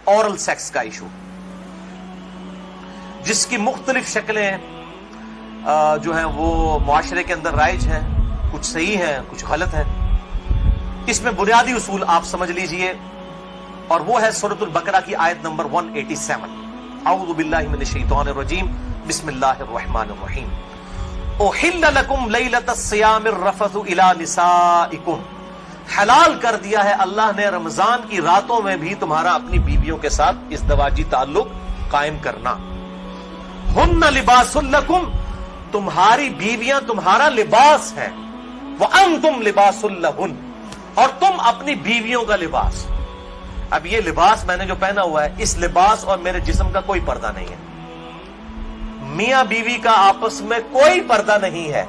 Oral sex کا issue, جس کی مختلف شکلیں جو ہیں وہ معاشرے کے اندر رائج ہیں، کچھ صحیح ہیں کچھ غلط ہیں۔ اس میں بنیادی اصول آپ سمجھ لیجئے، اور وہ ہے سورۃ البقرہ کی آیت نمبر 187۔ اعوذ باللہ من الشیطان الرجیم، بسم اللہ الرحمن الرحیم۔ احل لکم لیلۃ الصیام الرفث الی نسائکم، حلال کر دیا ہے اللہ نے رمضان کی راتوں میں بھی تمہارا اپنی بیویوں کے ساتھ ازدواجی تعلق قائم کرنا۔ ہن لباس لکم، تمہاری بیویاں تمہارا لباس ہیں، وانتم لباس لہن، اور تم اپنی بیویوں کا لباس۔ اب یہ لباس میں نے جو پہنا ہوا ہے، اس لباس اور میرے جسم کا کوئی پردہ نہیں ہے، میاں بیوی کا آپس میں کوئی پردہ نہیں ہے،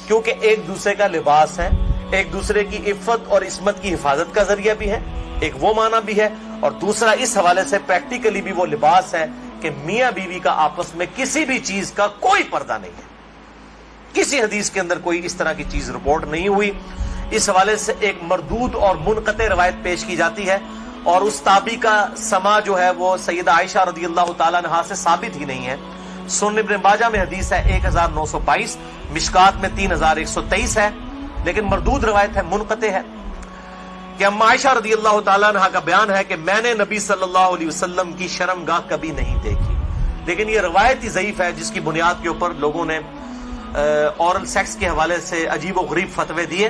کیونکہ ایک دوسرے کا لباس ہے، ایک دوسرے کی عفت اور عصمت کی حفاظت کا ذریعہ بھی ہے، ایک وہ معنی بھی ہے، اور دوسرا اس حوالے سے پریکٹیکلی بھی وہ لباس ہے کہ میاں بیوی کا آپس میں کسی بھی چیز کا کوئی پردہ نہیں ہے۔ کسی حدیث کے اندر کوئی اس طرح کی چیز رپورٹ نہیں ہوئی۔ اس حوالے سے ایک مردود اور منقطع روایت پیش کی جاتی ہے، اور اس تابعی کا سما جو ہے وہ سیدہ عائشہ رضی اللہ تعالیٰ عنہا سے ثابت ہی نہیں ہے۔ سنن ابن ماجہ میں حدیث ہے 1922، مشکات میں 3123 ہے، لیکن مردود روایت ہے، منقطع ہے، کہ اما عائشہ رضی اللہ تعالیٰ عنہا کا بیان ہے کہ میں نے نبی صلی اللہ علیہ وسلم کی شرمگاہ کبھی نہیں دیکھی، لیکن یہ روایت ہی ضعیف ہے، جس کی بنیاد کے اوپر لوگوں نے اورل سیکس کے حوالے سے عجیب و غریب فتوے دیے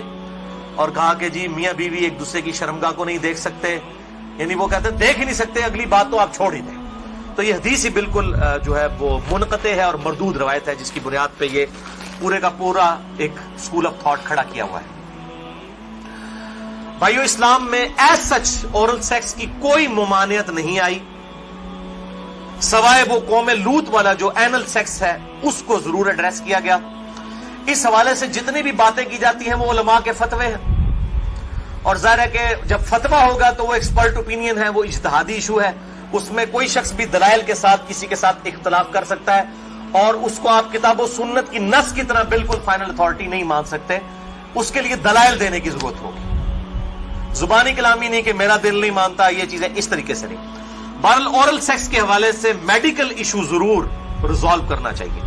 اور کہا کہ جی میاں بیوی ایک دوسرے کی شرمگاہ کو نہیں دیکھ سکتے، یعنی وہ کہتے ہیں دیکھ ہی نہیں سکتے، اگلی بات تو آپ چھوڑ ہی دیں۔ تو یہ حدیث ہی بالکل جو ہے وہ منقطع ہے اور مردود روایت ہے، جس کی بنیاد پہ یہ پورے کا پورا ایک اسکول آف تھاٹ کھڑا کیا ہوا ہے۔ بھائیو، اسلام میں ایز سچ اورل سیکس کی کوئی ممانعت نہیں آئی، سوائے وہ قوم لوط والا جو اینل سیکس ہے اس کو ضرور ایڈریس کیا گیا۔ اس حوالے سے جتنی بھی باتیں کی جاتی ہیں وہ علماء کے فتوے ہیں، اور ظاہر ہے کہ جب فتویٰ ہوگا تو وہ ایکسپرٹ اوپینین ہے، وہ اجتہادی ایشو ہے، اس میں کوئی شخص بھی دلائل کے ساتھ کسی کے ساتھ اختلاف کر سکتا ہے، اور اس کو آپ کتاب و سنت کی نص کی طرح بالکل فائنل اتھارٹی نہیں مان سکتے، اس کے لیے دلائل دینے کی ضرورت ہوگی، زبانی کلامی نہیں کہ میرا دل نہیں مانتا، یہ چیزیں اس طریقے سے نہیں۔ بہرحال اورل سیکس کے حوالے سے میڈیکل ایشو ضرور ریزالو کرنا چاہیے،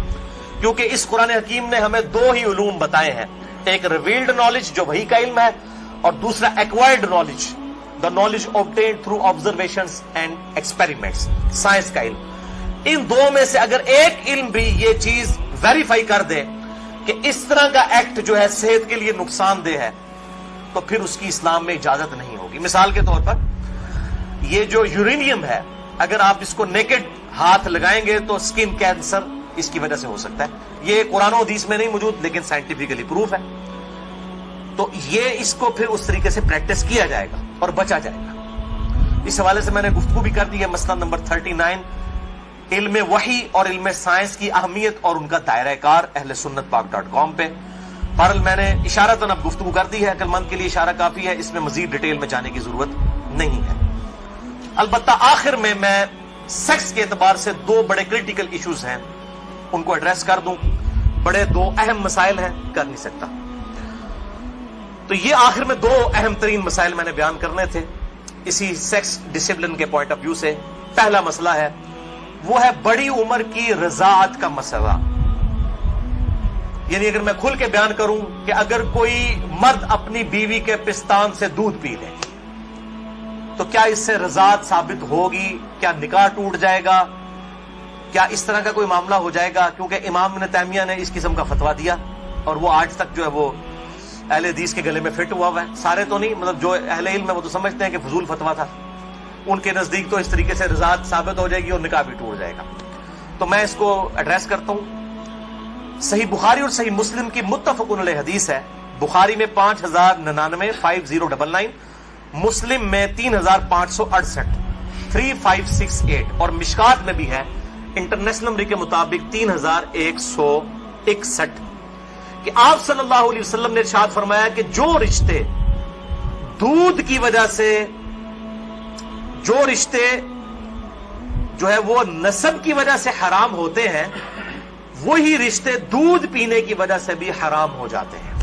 کیونکہ اس قرآن حکیم نے ہمیں دو ہی علوم بتائے ہیں، ایک ریویلڈ نالج جو وحی کا علم ہے، اور دوسرا acquired knowledge, the knowledge obtained through observations and experiments، science کا علم۔ ان دو میں سے اگر ایک علم بھی یہ چیز ویریفائی کر دے کہ اس طرح کا ایکٹ جو ہے صحت کے لیے نقصان دہ ہے، تو پھر اس کی اسلام میں اجازت نہیں ہوگی۔ مثال کے طور پر یہ جو یورینیم ہے، اگر آپ اس کو نیکڈ ہاتھ لگائیں گے تو سکن کینسر اس کی وجہ سے ہو سکتا ہے، یہ قرآن و حدیث میں نہیں موجود لیکن سائنٹیفکلی پروف ہے، تو یہ اس کو پھر اس طریقے سے پریکٹس کیا جائے گا اور بچا جائے گا۔ اس حوالے سے میں نے گفتگو بھی کر دی ہے، مسئلہ نمبر 39، علم وحی اور علم سائنس کی اہمیت اور ان کا دائرہ کار، اہل سنت پاک.com پہ۔ بہرحال میں نے اشارتاً اب گفتگو کر دی ہے، عقل مند کے لیے اشارہ کافی ہے، اس میں مزید ڈیٹیل میں جانے کی ضرورت نہیں ہے۔ البتہ آخر میں سیکس کے اعتبار سے دو بڑے کریٹیکل ایشوز ہیں، ان کو ایڈریس کر دوں، بڑے دو اہم مسائل ہیں، کر نہیں سکتا، تو یہ آخر میں دو اہم ترین مسائل میں نے بیان کرنے تھے اسی سیکس ڈسپلن کے پوائنٹ آف ویو سے۔ پہلا مسئلہ ہے وہ ہے بڑی عمر کی رضاعت کا مسئلہ، یعنی اگر میں کھل کے بیان کروں کہ اگر کوئی مرد اپنی بیوی کے پستان سے دودھ پی لے تو کیا اس سے رضاعت ثابت ہوگی، کیا نکاح ٹوٹ جائے گا، کیا اس طرح کا کوئی معاملہ ہو جائے گا؟ کیونکہ امام ابن تیمیہ نے اس قسم کا فتویٰ دیا، اور وہ آج تک جو ہے وہ اہل حدیث کے گلے میں فٹ ہوا ہے، سارے تو نہیں، مطلب جو اہل علم ہے وہ تو سمجھتے ہیں کہ فضول فتویٰ تھا، ان کے نزدیک تو اس طریقے سے رضاعت ثابت ہو جائے گی اور نکاح بھی ٹوٹ جائے گا۔ تو میں اس کو ایڈریس کرتا ہوں۔ صحیح بخاری اور صحیح مسلم کی متفق علیہ حدیث ہے، بخاری میں 5099 5099، مسلم میں 3568 3568، اور مشکات میں بھی ہے انٹرنیشنل نمبر کے مطابق 3161، کہ آپ صلی اللہ علیہ وسلم نے ارشاد فرمایا کہ جو رشتے دودھ کی وجہ سے، جو رشتے جو ہے وہ نسب کی وجہ سے حرام ہوتے ہیں، وہی رشتے دودھ پینے کی وجہ سے بھی حرام ہو جاتے ہیں۔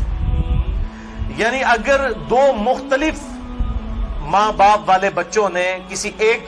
یعنی اگر دو مختلف ماں باپ والے بچوں نے کسی ایک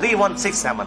3167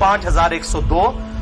5102,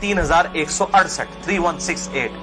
3168 3168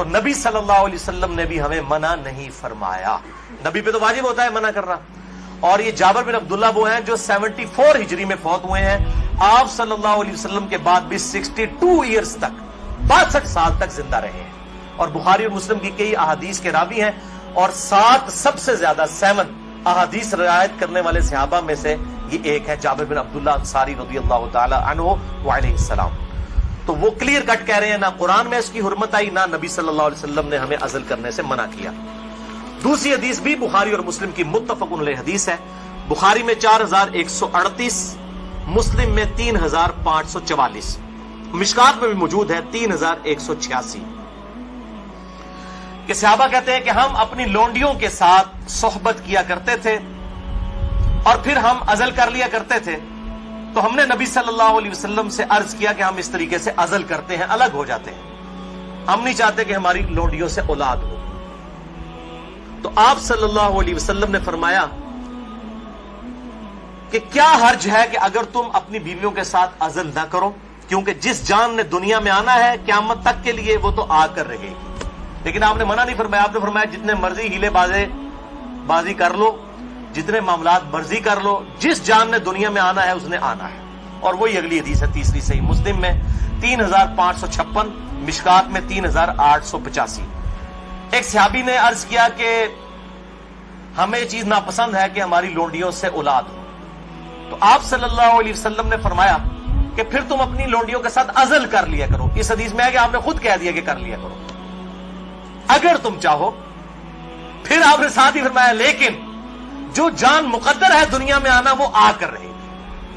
تو نبی صلی اللہ علیہ وسلم نے بھی ہمیں منع نہیں فرمایا. نبی پہ تو واجب ہوتا ہے منع کرنا. اور یہ جابر بن عبداللہ وہ ہیں جو 74 ہجری میں فوت ہوئے ہیں. آپ صلی اللہ علیہ وسلم کے بعد بھی 62 ایئرز تک 62 سال تک زندہ رہے ہیں, اور بخاری اور مسلم کی کئی احادیث کے راوی ہیں, اور 7 سب سے زیادہ 7 احادیث روایت کرنے والے صحابہ میں سے یہ ایک ہے, جابر بن عبداللہ انصاری رضی اللہ تعالی عنہ وعلیہ السلام. تو وہ کلیئر کٹ کہہ رہے ہیں نہ قرآن میں اس کی حرمت آئی, نہ نبی صلی اللہ علیہ وسلم نے ہمیں عزل کرنے سے منع کیا. دوسری حدیث بھی بخاری اور مسلم کی متفق علیہ حدیث ہے. بخاری میں 4138, مسلم میں 3544, مشکات میں بھی موجود ہے 3186, کہ صحابہ کہتے ہیں کہ ہم اپنی لونڈیوں کے ساتھ صحبت کیا کرتے تھے اور پھر ہم عزل کر لیا کرتے تھے. تو ہم نے نبی صلی اللہ علیہ وسلم سے عرض کیا کہ ہم اس طریقے سے عزل کرتے ہیں, الگ ہو جاتے ہیں, ہم نہیں چاہتے کہ ہماری لونڈیوں سے اولاد ہو. تو آپ صلی اللہ علیہ وسلم نے فرمایا کہ کیا حرج ہے کہ اگر تم اپنی بیویوں کے ساتھ عزل نہ کرو, کیونکہ جس جان نے دنیا میں آنا ہے قیامت تک کے لیے وہ تو آ کر رہے گی. لیکن آپ نے منع نہیں فرمایا, آپ نے فرمایا جتنے مرضی ہیلے بازی کر لو, جتنے معاملات مرضی کر لو, جس جان نے دنیا میں آنا ہے اس نے آنا ہے. اور وہی اگلی حدیث ہے تیسری صحیح مسلم میں 3556, مشکات میں 3885. ایک صحابی نے عرض کیا کہ ہمیں یہ چیز ناپسند ہے کہ ہماری لونڈیوں سے اولاد ہو. تو آپ صلی اللہ علیہ وسلم نے فرمایا کہ پھر تم اپنی لونڈیوں کے ساتھ عزل کر لیا کرو. اس حدیث میں ہے کہ آپ نے خود کہہ دیا کہ کر لیا کرو اگر تم چاہو. پھر آپ نے ساتھ ہی فرمایا لیکن جو جان مقدر ہے دنیا میں آنا وہ آ کر رہے.